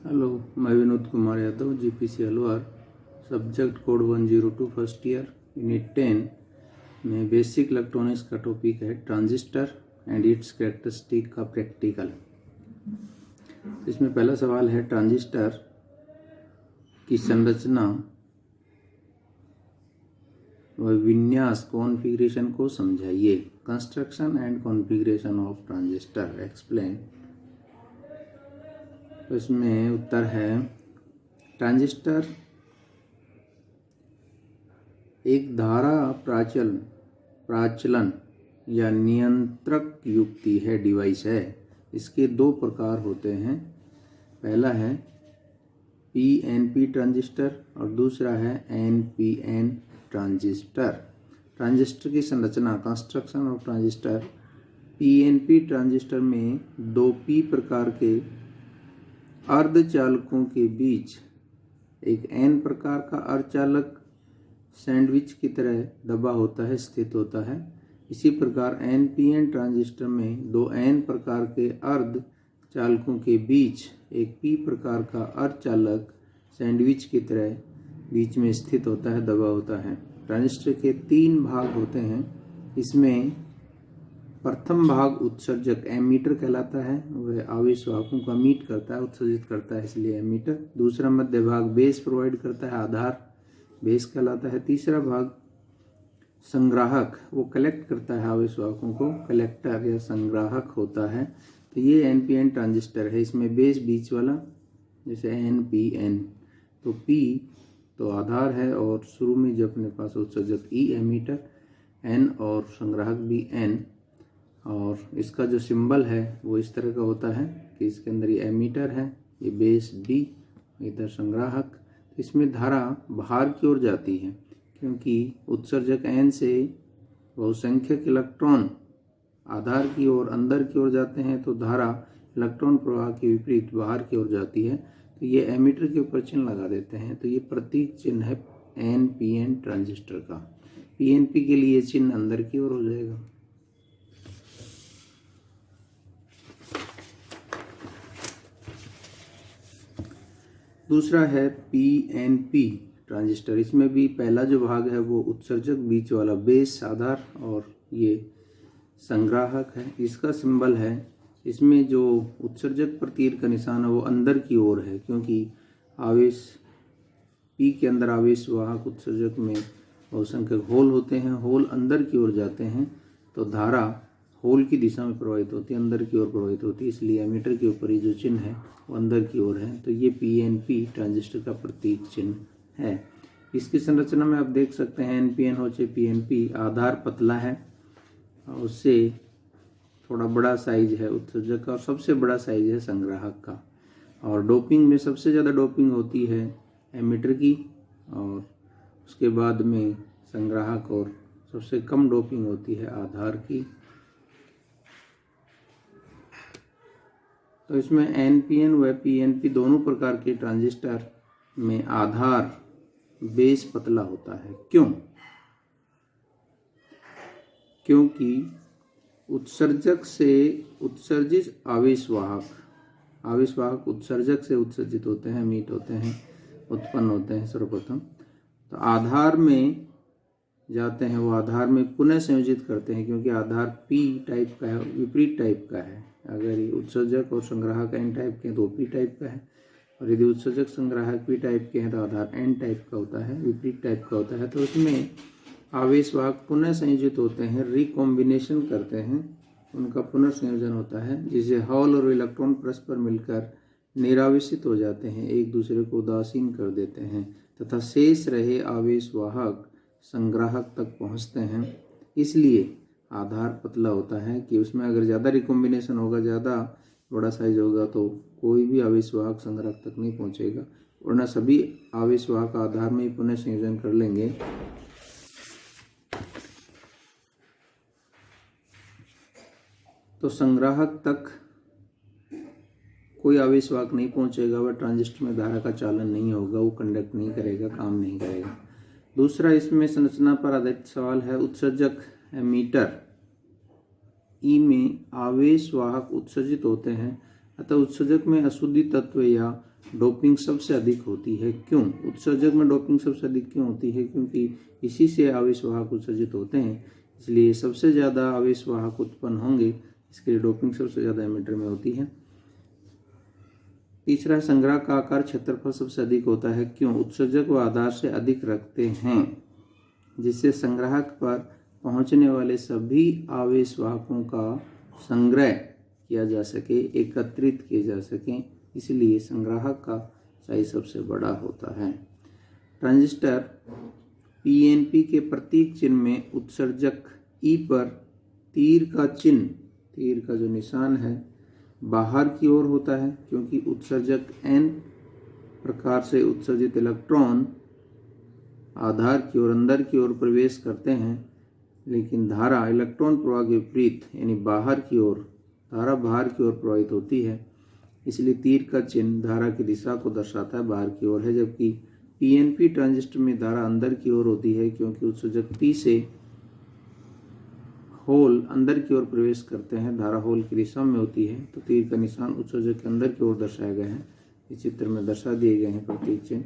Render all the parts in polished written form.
Hello, मैं Vinod Kumar Yadav, GPC Alwar. Subject code 102, first year, unit 10 में basic electronics का टॉपिक है ट्रांजिस्टर एंड इट्स कैरेक्टरिस्टिक का प्रैक्टिकल। इसमें पहला सवाल है, ट्रांजिस्टर की संरचना व विन्यास कॉन्फ़िगरेशन को समझाइए। Construction and configuration of transistor explain. तो इसमें उत्तर है, ट्रांजिस्टर एक धारा प्राचलन या नियंत्रक युक्ति है, डिवाइस है। इसके दो प्रकार होते हैं। पहला है पीएनपी ट्रांजिस्टर और दूसरा है एनपीएन ट्रांजिस्टर। ट्रांजिस्टर की संरचना, construction of transistor. PNP transistor में दो पी प्रकार के अर्धचालकों के बीच एक एन प्रकार का अर्धचालक सैंडविच की तरह दबा होता है, स्थित होता है। इसी प्रकार एनपीएन ट्रांजिस्टर में दो एन प्रकार के अर्धचालकों के बीच एक पी प्रकार का अर्धचालक सैंडविच की तरह बीच में स्थित होता है, दबा होता है। ट्रांजिस्टर के तीन भाग होते हैं। इसमें प्रथम भाग उत्सर्जक एमीटर कहलाता है, वह आवेश वाहकों को एमिट करता है, उत्सर्जित करता है, इसलिए एमीटर। दूसरा मध्य भाग बेस प्रोवाइड करता है, आधार बेस कहलाता है। तीसरा भाग संग्राहक, वो कलेक्ट करता है आवेश वाहकों को, कलेक्टर या संग्राहक होता है। तो ये एनपीएन ट्रांजिस्टर है। इसमें बेस बीच वाला, जैसे एनपीएन, तो पी तो आधार है और शुरू में जो अपने पास उत्सर्जक ई एमीटर, एन और संग्राहक भी एन। और इसका जो सिंबल है वो इस तरह का होता है कि इसके अंदर ये एमीटर है, ये बेस बी, इधर संग्राहक। इसमें धारा बाहर की ओर जाती है क्योंकि उत्सर्जक एन से बहुसंख्यक इलेक्ट्रॉन आधार की ओर अंदर की ओर जाते हैं, तो धारा इलेक्ट्रॉन प्रवाह के विपरीत बाहर की ओर जाती है। तो ये एमीटर के ऊपर चिन्ह लगा देते हैं। तो ये प्रतीक चिन्ह है एनपीएन ट्रांजिस्टर का। पीएनपी के लिए चिन्ह अंदर की ओर हो जाएगा। दूसरा है पीएनपी ट्रांजिस्टर। इसमें भी पहला जो भाग है वो उत्सर्जक बीच वाला, बेस आधार, और ये संग्राहक है। इसका सिंबल है, इसमें जो उत्सर्जक पर तीर का निशान है वो अंदर की ओर है क्योंकि आवेश पी के अंदर आवेश वाहक उत्सर्जक में बहुसंख्यक होल होते हैं, होल अंदर की ओर जाते हैं, तो धारा होल की दिशा में प्रवाहित होती है, अंदर की ओर प्रवाहित होती है, इसलिए एमीटर के ऊपर ये जो चिन्ह है वो अंदर की ओर है। तो ये पीएनपी ट्रांजिस्टर का प्रतीक चिन्ह है। इसकी संरचना में आप देख सकते हैं एनपीएन हो चाहे पीएनपी, आधार पतला है, उससे थोड़ा बड़ा साइज है उत्सर्जक का और सबसे बड़ा साइज है संग्राहक का। और डोपिंग में सबसे ज़्यादा डोपिंग होती है एमीटर की, और उसके बाद में संग्राहक, और सबसे कम डोपिंग होती है आधार की। तो इसमें एनपीएन व पीएनपी दोनों प्रकार के ट्रांजिस्टर में आधार बेस पतला होता है। क्यों? क्योंकि उत्सर्जक से उत्सर्जित आवेश वाहक उत्सर्जक से उत्सर्जित होते हैं, मीट होते हैं, उत्पन्न होते हैं सर्वप्रथम। तो आधार में जाते हैं, वो आधार में पुनः संयोजित करते हैं क्योंकि आधार पी टाइप का है, विपरीत टाइप का है। अगर ये उत्सर्जक और संग्राहक एन टाइप के हैं तो पी टाइप का है, और यदि उत्सर्जक संग्राहक पी टाइप के हैं तो आधार एन टाइप का होता है, विपरीत टाइप का होता है। तो उसमें आवेश वाहक पुनः संयोजित होते हैं, रिकॉम्बिनेशन करते हैं, उनका पुनर्संयोजन होता है, जिसे हॉल और इलेक्ट्रॉन परस्पर मिलकर निरावेशित हो जाते हैं, एक दूसरे को उदासीन कर देते हैं, तथा शेष रहे आवेश वाहक संग्राहक तक पहुंचते हैं। इसलिए आधार पतला होता है कि उसमें अगर ज़्यादा रिकॉम्बिनेशन होगा, ज़्यादा बड़ा साइज होगा, तो कोई भी आवेश वाहक संग्राहक तक नहीं पहुंचेगा, वरना सभी आवेश वाहक आधार में ही पुनः संयोजन कर लेंगे। तो संग्राहक तक कोई आवेश वाहक नहीं पहुंचेगा, वह ट्रांजिस्टर में धारा का चालन नहीं होगा, वो कंडक्ट नहीं करेगा, काम नहीं करेगा। दूसरा इसमें संरचना पर आधारित सवाल है, उत्सर्जक एमीटर ई में आवेश वाहक उत्सर्जित होते हैं, अतः उत्सर्जक में अशुद्धि तत्व या डोपिंग सबसे अधिक होती है। क्यों? उत्सर्जक में डोपिंग सबसे अधिक क्यों होती है? क्योंकि इसी से आवेश वाहक उत्सर्जित होते हैं, इसलिए सबसे ज़्यादा आवेश वाहक उत्पन्न होंगे, इसके लिए डोपिंग सबसे ज़्यादा एमिटर में होती है। तीसरा, संग्रह का आकार क्षेत्रफल सबसे अधिक होता है। क्यों? उत्सर्जक व आधार से अधिक रखते हैं, जिससे संग्राहक पर पहुंचने वाले सभी आवेश वाहकों का संग्रह किया जा सके, एकत्रित किए जा सकें, इसलिए संग्राहक का साइज सबसे बड़ा होता है। ट्रांजिस्टर पीएनपी के प्रतीक चिन्ह में उत्सर्जक ई पर तीर का जो निशान है बाहर की ओर होता है, क्योंकि उत्सर्जक एन प्रकार से उत्सर्जित इलेक्ट्रॉन आधार की ओर अंदर की ओर प्रवेश करते हैं, लेकिन धारा इलेक्ट्रॉन प्रवाह के विपरीत यानी बाहर की ओर, धारा बाहर की ओर प्रवाहित होती है, इसलिए तीर का चिन्ह धारा की दिशा को दर्शाता है, बाहर की ओर है। जबकि पीएनपी ट्रांजिस्टर में धारा अंदर की ओर होती है, क्योंकि उत्सर्जक पी से होल अंदर की ओर प्रवेश करते हैं, धारा होल की दिशा में होती है, तो तीर का निशान उत्सर्जक के अंदर की ओर दर्शाया गया है। इस चित्र में दर्शा दिए गए हैं प्रतीक चिन्ह।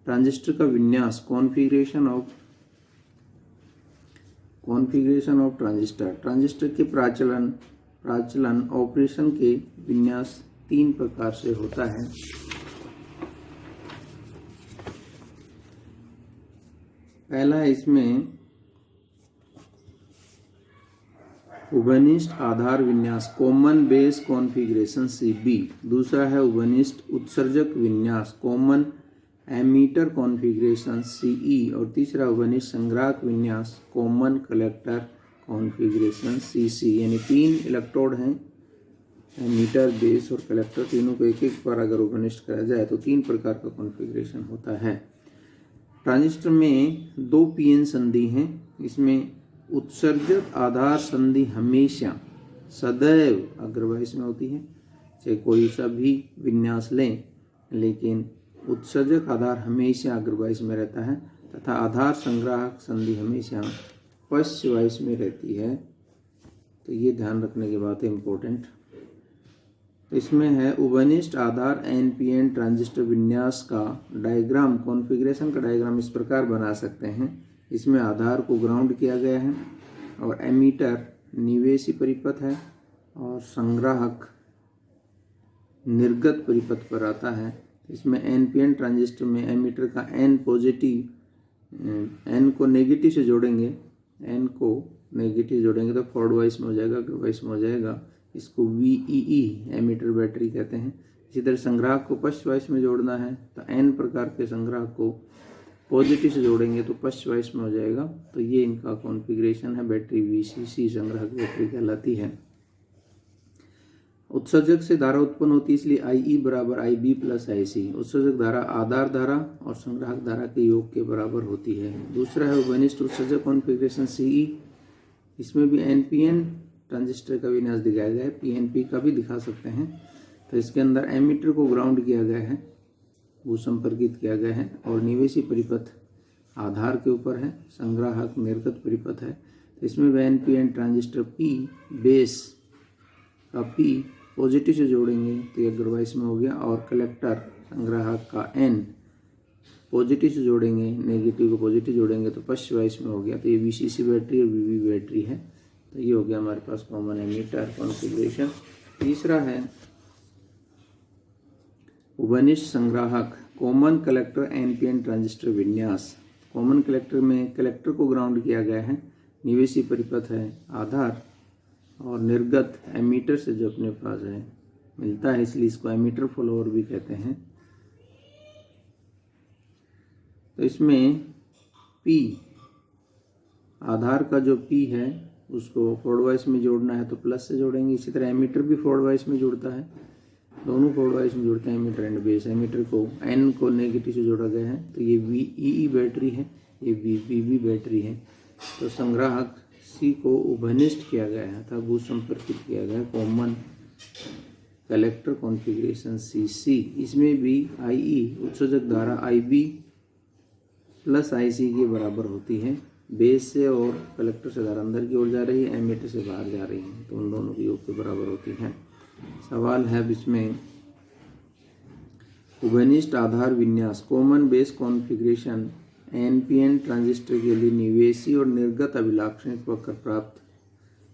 ट्रांजिस्टर का विन्यास, कॉन्फ़िगरेशन ऑफ ट्रांजिस्टर। ट्रांजिस्टर के प्राचलन ऑपरेशन के विन्यास 3 प्रकार से होता है। पहला है इसमें उभयनिष्ठ आधार विन्यास, कॉमन बेस कॉन्फ़िगरेशन CB। दूसरा है उभयनिष्ठ उत्सर्जक विन्यास, कॉमन एमीटर कॉन्फ़िगरेशन CE। और तीसरा उभयनिष्ठ संग्राहक विन्यास, कॉमन कलेक्टर कॉन्फ़िगरेशन CC। यानी 3 इलेक्ट्रोड हैं, एमीटर, बेस और कलेक्टर, तीनों को एक एक बार अगर उभयनिष्ठ करा जाए तो 3 प्रकार का कॉन्फ़िगरेशन होता है। ट्रांजिस्टर में 2 PN संधि हैं। इसमें उत्सर्जक आधार संधि हमेशा सदैव अग्रवाइस में होती है, चाहे कोई सा भी विन्यास लें, लेकिन उत्सर्जक आधार हमेशा अग्रवाइस में रहता है, तथा आधार संग्राहक संधि हमेशा पश्चवाइस में रहती है। तो ये ध्यान रखने की बात है, इम्पोर्टेंट। तो इसमें है उभयनिष्ठ आधार NPN ट्रांजिस्टर विन्यास का डायग्राम, कॉन्फ़िगरेशन का डायग्राम इस प्रकार बना सकते हैं। इसमें आधार को ग्राउंड किया गया है और एमीटर निवेशी परिपथ है और संग्राहक निर्गत परिपथ पर आता है। इसमें NPN ट्रांजिस्टर में एमीटर का N पॉजिटिव, N को नेगेटिव से जोड़ेंगे, N को नेगेटिव जोड़ेंगे तो फॉरवर्ड वाइस में हो जाएगा, अग्र वाइस में हो जाएगा। इसको VEE एमीटर बैटरी कहते हैं। इसी तरह संग्राहक को पश्च वाइस में जोड़ना है तो N प्रकार के संग्राहक को पॉजिटिव से जोड़ेंगे तो पश्च वाइस में हो जाएगा। तो ये इनका कॉन्फ़िगरेशन है। बैटरी VCC संग्राहक बैटरी कहलाती है। उत्सर्जक से धारा उत्पन्न होती है, इसलिए IE बराबर IB प्लस IC। उत्सर्जक धारा आधार धारा और संग्राहक धारा के योग के बराबर होती है। दूसरा है उभयनिष्ठ उत्सर्जक कॉन्फ़िगरेशन CE। इसमें भी NPN ट्रांजिस्टर का विन्यास दिखाया गया है, PNP का भी दिखा सकते हैं। तो इसके अंदर एमीटर को ग्राउंड किया गया है, वो संपर्कित किया गया है, और निवेशी परिपथ आधार के ऊपर है, संग्राहक निर्गत परिपथ है। तो इसमें भी NPN ट्रांजिस्टर P बेस का P पॉजिटिव से जोड़ेंगे तो ये अग्रवाइस में हो गया, और कलेक्टर संग्राहक का N पॉजिटिव से जोड़ेंगे, नेगेटिव को पॉजिटिव जोड़ेंगे तो पश्च वाइस में हो गया। तो ये VCC बैटरी और VV बैटरी है। तो ये हो गया हमारे पास कॉमन एमीटर कॉन्फ़िगरेशन। तीसरा है उभयनिष्ठ संग्राहक, कॉमन कलेक्टर NPN ट्रांजिस्टर विन्यास। कॉमन कलेक्टर में कलेक्टर को ग्राउंड किया गया है, निवेशी परिपथ है आधार, और निर्गत एमीटर से जो अपने पास है मिलता है, इसलिए इसको एमीटर फॉलोअर भी कहते हैं। तो इसमें P आधार का जो P है उसको फॉरवर्ड वाइस में जोड़ना है तो प्लस से जोड़ेंगे। इसी तरह एमीटर भी फॉरवर्ड वाइस में जुड़ता है, दोनों फॉरवर्ड वाइस में जुड़ते हैं, एमीटर एंड बेस। एमीटर को N को नेगेटिव से जोड़ा गया है तो ये VEE बैटरी है, ये VBB बैटरी है। तो संग्राहक C को उभयनिष्ठ किया गया है था, भू संपर्कित किया गया है, कॉमन कलेक्टर कॉन्फ़िगरेशन CC। इसमें भी IE उत्सर्जक धारा IB प्लस IC के बराबर होती है। बेस से और कलेक्टर से धारा अंदर की ओर जा रही है, एमीटर से बाहर जा रही है, तो उन दोनों के योग के बराबर होती है। सवाल है अब इसमें उभयनिष्ठ आधार विन्यास common base configuration NPN transistor के लिए निवेशी और निर्गत अभिलाक्षणिक वक्र प्राप्त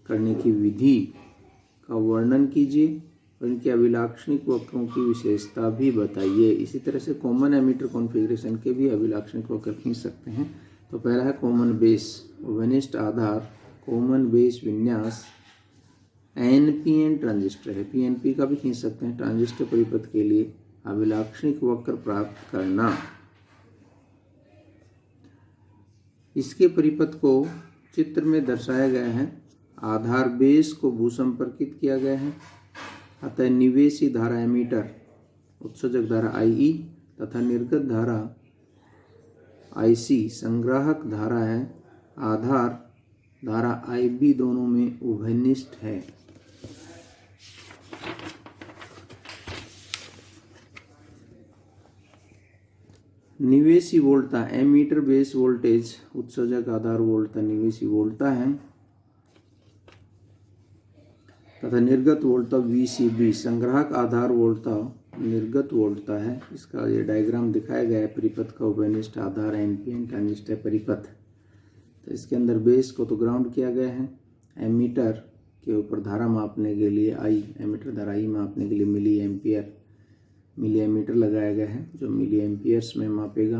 करने की विधि का वर्णन कीजिए और इनके अभिलाक्षणिक वक्रों की विशेषता भी बताइए। इसी तरह से कॉमन एमीटर कॉन्फ़िगरेशन के भी अभिलाक्षणिक वक्र खींच सकते हैं। तो पहला है कॉमन बेस उभयनिष्ठ आधार कॉमन बेस विन्यास एनपीएन ट्रांजिस्टर है, पीएनपी का भी खींच सकते हैं। ट्रांजिस्टर परिपथ के लिए अभिलाक्षणिक वक्र प्राप्त करना। इसके परिपथ को चित्र में दर्शाया गया है। आधार बेस को भूसंपर्कित किया गया है, अतः निवेशी धारा एमीटर उत्सर्जक धारा आई तथा निर्गत धारा आईसी संग्राहक धारा है। आधार धारा आईबी दोनों में उभयनिष्ठ है। निवेशी वोल्टता एमीटर बेस वोल्टेज उत्सर्जक आधार वोल्टता निवेशी वोल्टता है तथा निर्गत वोल्टता वीसीबी संग्राहक आधार वोल्टता निर्गत वोल्टता है। इसका ये डायग्राम दिखाया गया है परिपथ का। उभयनिष्ठ आधार एनपीएन ट्रांजिस्टर परिपथ। तो इसके अंदर बेस को तो ग्राउंड किया गया है। एमीटर के ऊपर धारा मापने के लिए आई एमीटर धारा आई मापने के लिए मिली एमीटर लगाया गया है जो मिली एम्पियर्स में मापेगा।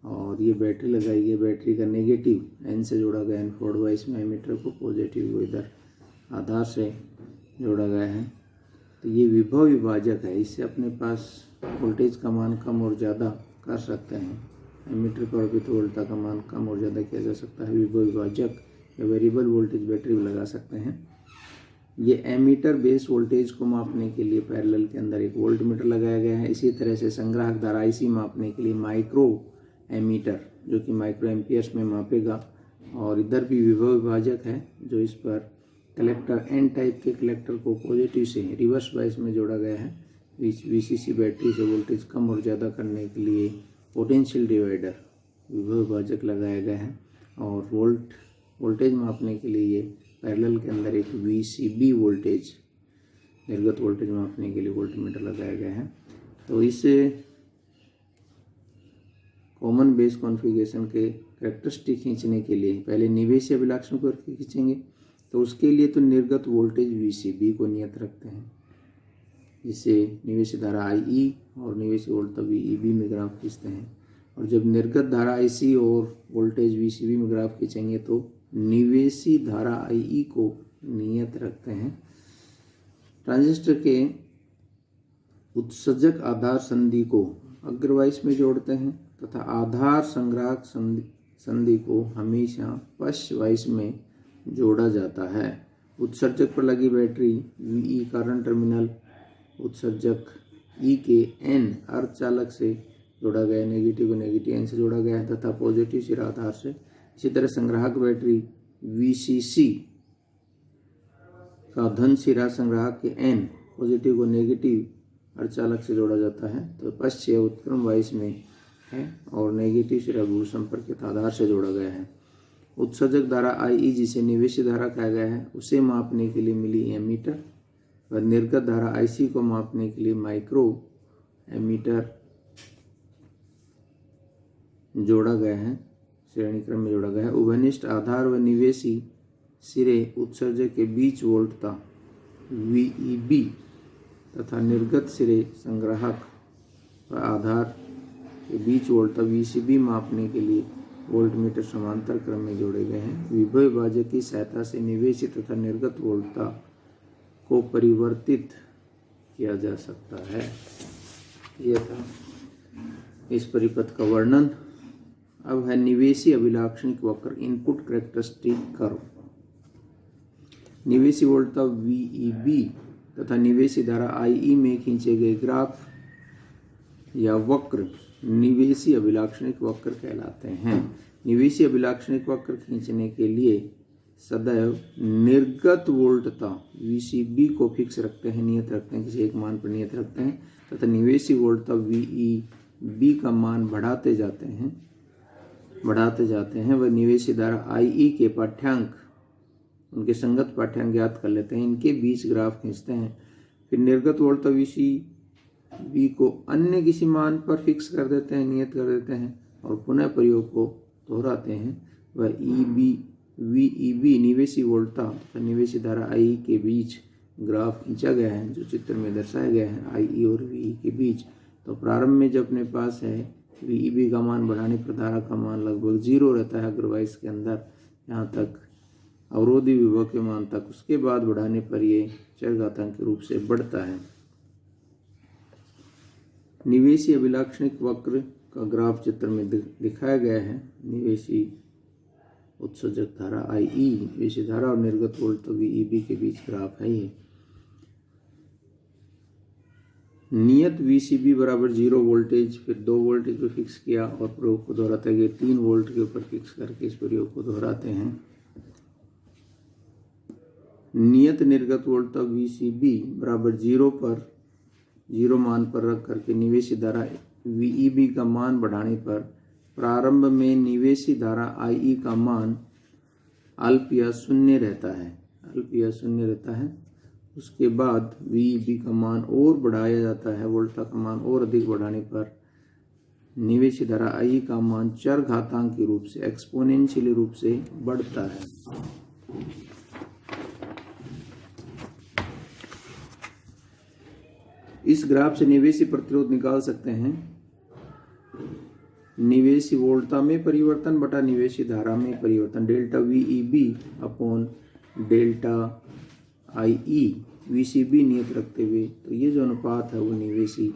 और ये बैटरी लगाई गई, बैटरी का नेगेटिव एन से जोड़ा गया है फॉरवर्ड वाइज में एमीटर को, पॉजिटिव को इधर आधार से जोड़ा गया है। तो ये विभव विभाजक है, इससे अपने पास वोल्टेज का मान कम और ज़्यादा कर सकते हैं। एमीटर पर भी तो वोल्टा का मान कम और ज़्यादा किया जा सकता है। विभव विभाजक या वेरिएबल वोल्टेज बैटरी भी लगा सकते हैं। ये एमीटर बेस वोल्टेज को मापने के लिए पैरेलल के अंदर एक वोल्ट मीटर लगाया गया है। इसी तरह से संग्राहक धारा आईसी मापने के लिए माइक्रो एमीटर जो कि माइक्रो एम्पियर्स में मापेगा। और इधर भी विभव विभाजक है जो इस पर कलेक्टर एन टाइप के कलेक्टर को पॉजिटिव से रिवर्स बायस में जोड़ा गया है। वीसीसी बैटरी से वोल्टेज कम और ज़्यादा करने के लिए पोटेंशियल डिवाइडर विभव विभाजक लगाया गया है। और वोल्टेज मापने के लिए ये पैरेलल के अंदर एक वीसीबी वोल्टेज निर्गत वोल्टेज मापने के लिए वोल्टमीटर लगाया गया है। तो इस कॉमन बेस कॉन्फ़िगरेशन के कैरेक्टरिस्टिक खींचने के लिए पहले निवेशी अभिलाक्षण को खींचेंगे। तो उसके लिए तो निर्गत वोल्टेज वीसीबी को नियत रखते हैं, जिससे निवेशी धारा आई और निवेशी वोल्टेज वीईबी में ग्राफ खींचते हैं। और जब निर्गत धारा आईसी और वोल्टेज वीसीबी में ग्राफ खींचेंगे तो निवेशी धारा आई को नियत रखते हैं। ट्रांजिस्टर के उत्सर्जक आधार संधि को अग्रवाइस में जोड़ते हैं तथा आधार संग्राहक संधि को हमेशा पश्चवाइस में जोड़ा जाता है। उत्सर्जक पर लगी बैटरी वीई कारण टर्मिनल उत्सर्जक ई के एन अर्धचालक से जोड़ा गया, नेगेटिव को नेगेटिव एन से जोड़ा गया है तथा पॉजिटिव सिरा आधार से। इसी तरह संग्राहक बैटरी वीसीसी का धन सिरा संग्राहक के एन पॉजिटिव को नेगेटिव अर्धचालक से जोड़ा जाता है। तो पश्च उत्क्रम वाइस में है और नेगेटिव सिरा भू संपर्कित आधार से जोड़ा गया है। उत्सर्जक धारा आई जिसे निवेशी धारा कहा गया है उसे मापने के लिए मिली एमीटर और निर्गत धारा आईसी को मापने के लिए माइक्रो एमीटर जोड़ा गया है, श्रेणी क्रम में जोड़ा गया है। उभयनिष्ठ आधार व निवेशी सिरे उत्सर्जक के बीच वोल्टता वीईबी तथा निर्गत सिरे संग्राहक व आधार के बीच वोल्टता वीसीबी मापने के लिए वोल्टमीटर समांतर क्रम में जोड़े गए हैं। विभव विभाजक की सहायता से निवेशी तथा निर्गत वोल्टता को परिवर्तित किया जा सकता है। यह था इस परिपथ का वर्णन। अब है निवेशी अभिलाक्षणिक वक्र इनपुट कैरेक्टरिस्टिक कर्व। निवेशी वोल्टता वीईबी तथा निवेशी धारा आईई में खींचे गए ग्राफ या वक्र निवेशी अभिलाक्षणिक वक्र कहलाते हैं। निवेशी अभिलाक्षणिक वक्र खींचने के लिए सदैव निर्गत वोल्टता वीसीबी को फिक्स रखते हैं, नियत रखते हैं, किसी एक मान पर नियत रखते हैं तथा निवेशी वोल्टता वीईबी का मान बढ़ाते जाते हैं। वह निवेशी धारा आई के पाठ्यांक उनके संगत पाठ्यांक ज्ञात कर लेते हैं, इनके बीच ग्राफ खींचते हैं। फिर निर्गत वोल्टता V को अन्य किसी मान पर फिक्स कर देते हैं, नियत कर देते हैं और पुनः प्रयोग को दोहराते हैं, वह VEB निवेशी वोल्टता तथा निवेशी धारा I के बीच ग्राफ खींचा गया है, जो चित्र में दर्शाया गया है IE और VE के बीच। तो प्रारंभ में जब अपने पास है VEB का मान बढ़ाने पर धारा का मान लगभग 0 रहता है अग्रवाइस के अंदर, यहाँ तक अवरोधी विभव के मान तक। उसके बाद बढ़ाने पर ये चरघातांक के रूप से बढ़ता है। निवेशी अभिलाक्षणिक वक्र का ग्राफ चित्र में दिखाया गया है। निवेशी उत्सर्जक धारा IE, निवेशी धारा और निर्गत वोल्ट तो VEB के बीच ग्राफ है ये। नियत VCB बराबर 0 वोल्टेज, फिर 2 वोल्टेज पर फिक्स किया और प्रयोग को दोहराते गए 3 वोल्ट के ऊपर फिक्स करके इस प्रयोग को दोहराते हैं। नियत निर्गत वोल्टता VCB बराबर 0 पर 0 मान पर रख करके निवेशी धारा VEB का मान बढ़ाने पर प्रारंभ में निवेशी धारा IE का मान अल्प या शून्य रहता है। उसके बाद VEB का मान और बढ़ाया जाता है। वोल्टता का मान और अधिक बढ़ाने पर निवेशी धारा IE का मान चरघातांक के रूप से, एक्सपोनेंशियल रूप से बढ़ता है। इस ग्राफ से निवेशी प्रतिरोध निकाल सकते हैं। निवेशी वोल्टता में परिवर्तन बटा निवेशी धारा में परिवर्तन, delta VEB upon delta IE VCB नियत रखते हुए। तो ये जो अनुपात है वो निवेशी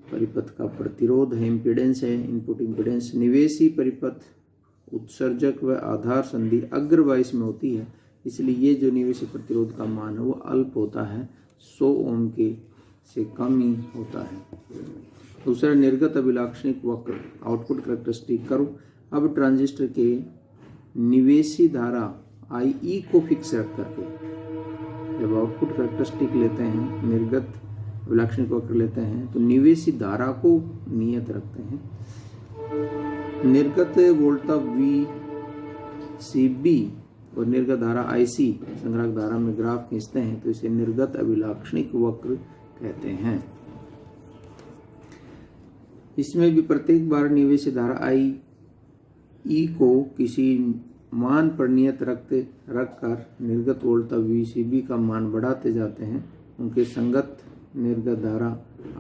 परिपथ का प्रतिरोध है, इम्पीडेंस है, इनपुट इम्पीडेंस। निवेशी परिपथ उत्सर्जक व आधार संधि अग्रवाइस में होती है, इसलिए ये जो निवेशी प्रतिरोध का मान है वो अल्प होता है, 100 ओम के से कम ही होता है। दूसरा निर्गत अभिलाक्षणिक वक्र, आउटपुट कैरेक्टरिस्टिक कर्व। अब ट्रांजिस्टर के निवेशी धारा IE को फिक्स रख करके जब आउटपुट कैरेक्टरिस्टिक लेते हैं, निर्गत अभिलाक्षणिक वक्र लेते हैं, तो निवेशी धारा को नियत रखते हैं। निर्गत वोल्टता VCB और निर्गत धारा IC संग्राहक धारा में ग्राफ खींचते हैं, तो इसे निर्गत अभिलाक्षणिक वक्र कहते हैं। इसमें भी प्रत्येक बार निवेशी धारा IE को किसी मान पर नियत रखकर निर्गत वोल्टता VCB का मान बढ़ाते जाते हैं। उनके संगत निर्गत धारा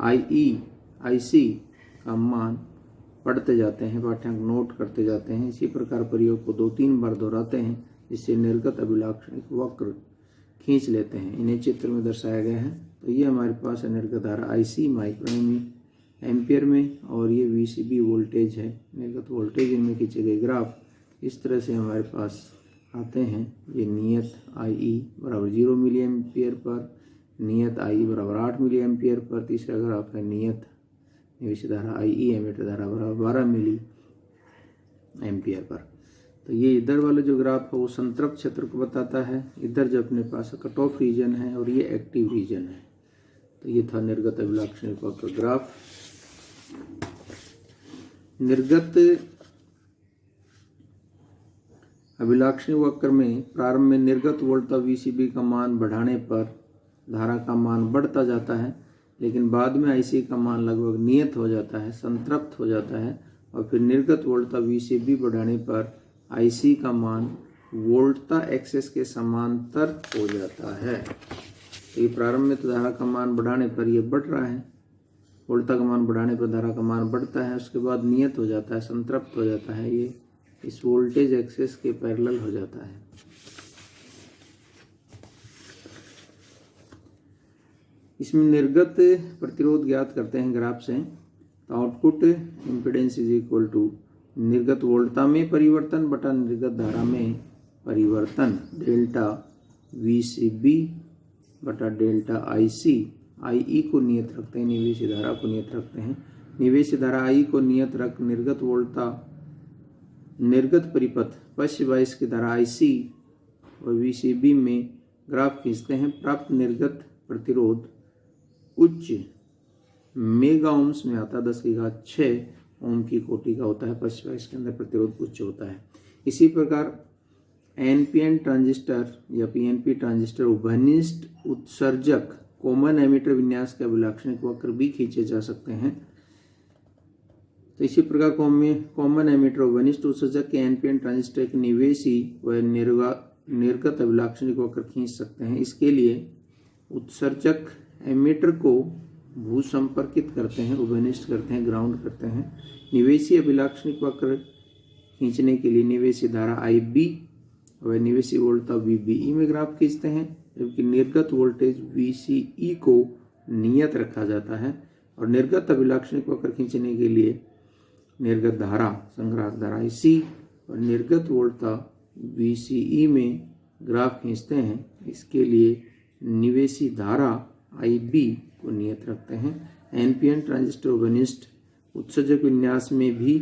IC का मान पढ़ते जाते हैं, पाठ्यांक नोट करते जाते हैं। इसी प्रकार प्रयोग को 2-3 बार दोहराते हैं, जिससे निर्गत अभिलाक्षणिक वक्र खींच लेते हैं। इन्हें चित्र में दर्शाया गया है। तो ये हमारे पास है निर्गत धारा IC माइक्रो एम्पियर में, और ये VCB वोल्टेज है, निर्गत वोल्टेज। इनमें खींचे गए ग्राफ इस तरह से हमारे पास आते हैं। ये नियत IE बराबर 0 मिली एम्पियर पर, नियत IE बराबर 8 मिली एम्पियर पर। तीसरा ग्राफ है नियत निवेशी धारा IE एमीटर धारा बराबर 12 मिली एम्पियर पर। तो ये इधर वाला जो ग्राफ है वो संतृप्त क्षेत्र को बताता है। इधर जो अपने पास कट ऑफ रीजन है और ये एक्टिव रीजन है। तो ये था निर्गत अभिलाक्षणिक वक्र ग्राफ। निर्गत अभिलाक्षणिक वक्र में प्रारंभ में निर्गत वोल्टता VCB का मान बढ़ाने पर धारा का मान बढ़ता जाता है, लेकिन बाद में IC का मान लगभग नियत हो जाता है, संतृप्त हो जाता है, और फिर निर्गत वोल्टता VCB बढ़ाने पर IC का मान वोल्टता एक्सेस के समांतर हो जाता है। तो ये प्रारंभ में तो धारा का मान बढ़ाने पर ये बढ़ रहा है, वोल्टता का मान बढ़ाने पर धारा का मान बढ़ता है, उसके बाद नियत हो जाता है, संतृप्त हो जाता है, ये इस वोल्टेज एक्सेस के पैरेलल हो जाता है। इसमें निर्गत प्रतिरोध ज्ञात करते हैं ग्राफ से। तो output impedance is equal to निर्गत वोल्टता में परिवर्तन बटा निर्गत धारा में परिवर्तन, डेल्टा VCB बटा डेल्टा IC। IE को नियत रखते हैं, निवेशी धारा को नियत रखते हैं। निवेशी धारा I को नियत रख निर्गत वोल्टता निर्गत परिपथ पश्च बायस की धारा IC और VCB में ग्राफ खींचते हैं। प्राप्त निर्गत प्रतिरोध उच्च मेगा ओम्स में आता है, 10⁻6 ओम की कोटि का होता है। पश्च बायस के अंदर प्रतिरोध उच्च होता है। इसी प्रकार NPN ट्रांजिस्टर या PNP ट्रांजिस्टर उभयनिष्ठ उत्सर्जक कॉमन एमिटर विन्यास के अभिलाक्षणिक वक्र भी खींचे जा सकते हैं। तो इसी प्रकार कॉमन एमिटर वनिष्ठ उत्सर्जक के एनपीएन ट्रांजिस्टर के निवेशी व निर्गत अभिलाक्षणिक वक्र खींच सकते हैं। इसके लिए उत्सर्जक एमिटर को भूसंपर्कित करते हैं, उभयनिष्ठ करते हैं, ग्राउंड करते हैं। निवेशी अभिलाक्षणिक वक्र खींचने के लिए निवेशी धारा IB व निवेशी वोल्टता VBE में ग्राफ खींचते हैं, जबकि निर्गत वोल्टेज VCE को नियत रखा जाता है। और निर्गत अभिलाक्षणिक वक्र खींचने के लिए निर्गत धारा संग्राहक धारा IC और निर्गत वोल्टता VCE में ग्राफ खींचते हैं। इसके लिए निवेशी धारा IB को नियत रखते हैं। एनपीएन ट्रांजिस्टर उभयनिष्ठ उत्सर्जक विन्यास में भी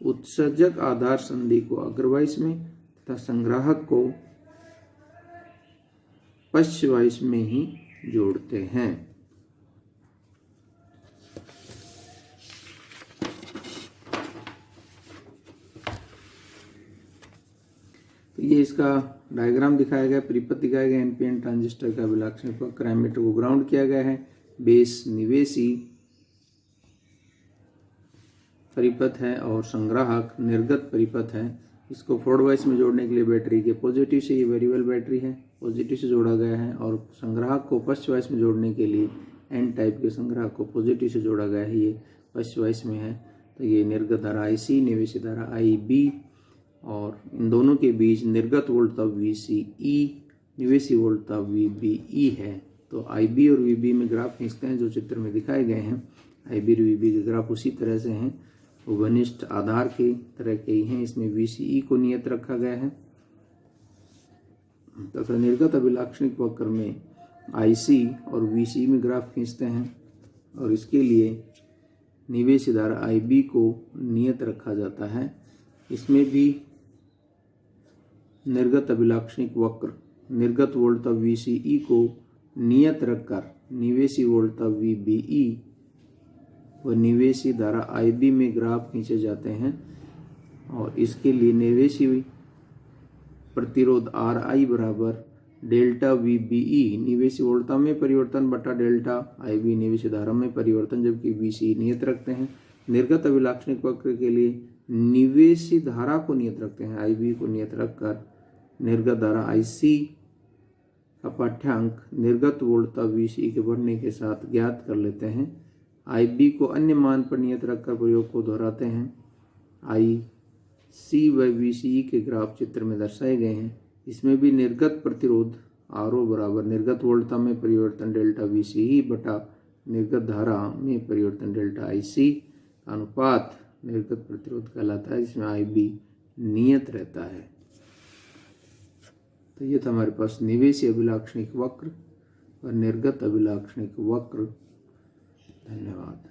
उत्सर्जक आधार संधि को अग्रवाइस में तथा संग्राहक को पश्चवाइस में ही जोड़ते हैं। तो ये इसका डायग्राम दिखाया गया, परिपथ दिखाया गया। एनपीएन ट्रांजिस्टर का अभिलाक्षणिक वक्र एमिटर को ग्राउंड किया गया है, बेस निवेशी परिपथ है और संग्राहक निर्गत परिपथ है। इसको फोर्ड वाइस में जोड़ने के लिए बैटरी के पॉजिटिव से, ये वेरिएबल बैटरी है, पॉजिटिव से जोड़ा गया है। और संग्राहक को फर्स्ट वाइस में जोड़ने के लिए एन टाइप के संग्राहक को पॉजिटिव से जोड़ा गया है, ये फर्स्ट वाइस में है। तो ये निर्गत धारा IC, निवेशी धारा IB और इन दोनों के बीच निर्गत वोल्टता VCE, निवेशी वोल्टता VBE है। तो IB और VB में ग्राफ खींचते हैं जो चित्र में दिखाए गए हैं। IB और VB के ग्राफ उसी तरह से हैं, उभयनिष्ठ आधार के तरह के ही हैं। इसमें VCE को नियत रखा गया है तथा निर्गत अभिलाक्षणिक वक्र में IC और VCE में ग्राफ खींचते हैं और इसके लिए निवेशी धारा IB को नियत रखा जाता है। इसमें भी निर्गत अभिलाक्षणिक वक्र निर्गत वोल्टता VCE को नियत रखकर निवेशी वोल्टता VBE व निवेशी धारा IB में ग्राफ खींचे जाते हैं। और इसके लिए निवेशी प्रतिरोध RI बराबर डेल्टा VBE, निवेशी वोल्टता में परिवर्तन बटा डेल्टा IB, निवेशी धारा में परिवर्तन, जबकि VCE नियत रखते हैं। निर्गत अभिलाक्षणिक वक्र के लिए निवेशी धारा को नियत रखते हैं, IB को नियत रखकर निर्गत धारा IC का पाठ्यांक निर्गत वोल्टता VCE के बढ़ने के साथ ज्ञात कर लेते हैं। IB को अन्य मान पर नियत रखकर प्रयोग को दोहराते हैं। IC व VCE के ग्राफ चित्र में दर्शाए गए हैं। इसमें भी निर्गत प्रतिरोध RO बराबर निर्गत वोल्टता में परिवर्तन डेल्टा VCE बटा निर्गत धारा में परिवर्तन डेल्टा IC का अनुपात निर्गत प्रतिरोध कहलाता है, जिसमें IB नियत रहता है। तो ये था हमारे पास निवेशी अभिलाक्षणिक वक्र और निर्गत अभिलाक्षणिक वक्र। धन्यवाद।